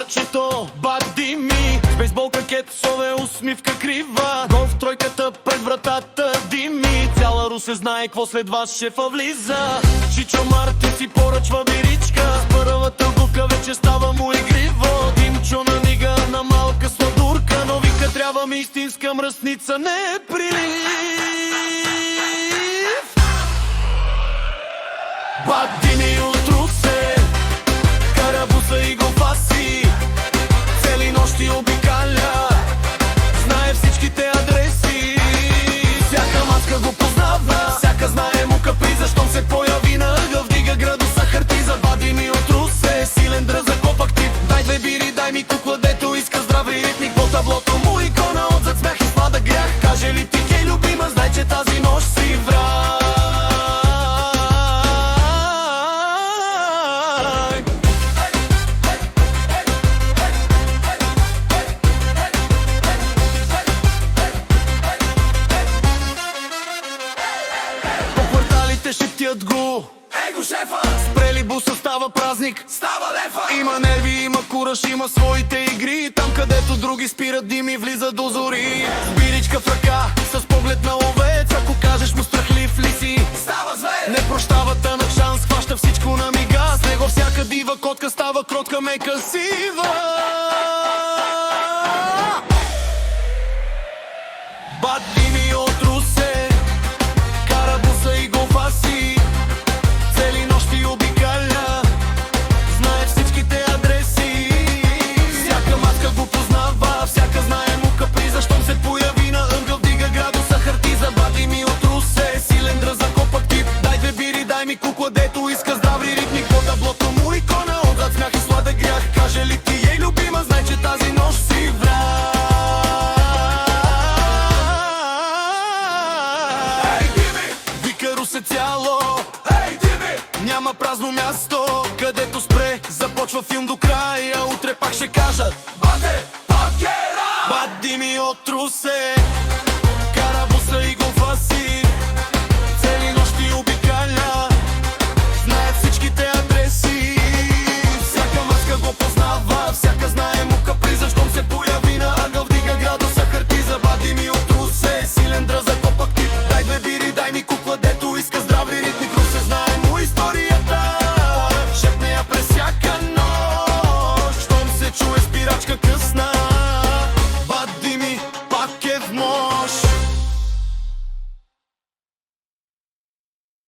Братчето, бади ми, с бейсболка, кетсове, усмивка крива. Голф тройката пред вратата дими. Цяла Русе знае какво след вас шефа влиза. Чичо Мартин си поръчва биричка. С първата губка вече става му игриво. Димчо намига на малка сладурка, но вика трябва ми истинска мръсница, не е прилив. Бади ми от Русе, кара буса и го паси. Цели нощи обикаля, знае всичките адреси. Всяка маска го познава, всяка знае му каприза. Щом се появи на ъгъл, вдига градуса хартиза. Бади ми от Русе, силен дръзък, по-актив. Дай две бири, дай ми кукла, дето иска здрави ритник. По таблото му икона, отзад смях и сладък грях. Каже ли ти, хей любима, знай, че тази нощ си враг. Шептят го, его шефа! спрели буса, става празник, става лефа! има нерви, има кураж, има своите игри. Там където други спират дими, влиза до зори. С биричка в ръка, с поглед на ловец. Ако кажеш му страхлив ли си, става зверь! не прощава тънък шанс, хваща всичко на мига. С него всяка дива котка става кротка, мека сива. Бади ми от Русе, кара буса и го паси. Цели нощи обикаля, знае всичките адреси. Всяка маска го познава, всяка знае му каприза. Щом се появи на ъгъл, вдига градуса хартиза. Бади ми от Русе, силен дръзък, по-актив. Дай две бири, дай ми кукла, дето иска здрави ритник. По таблото му икона, отзад смях и сладък грях. Каже ли ти, ей любима, знай, че тази нощ си враг. Русе цяло, Ей, Дими! няма празно място, където спре, започва филм до края. Утре пак ще кажат Бате, пак е рад! бади ми от Русе.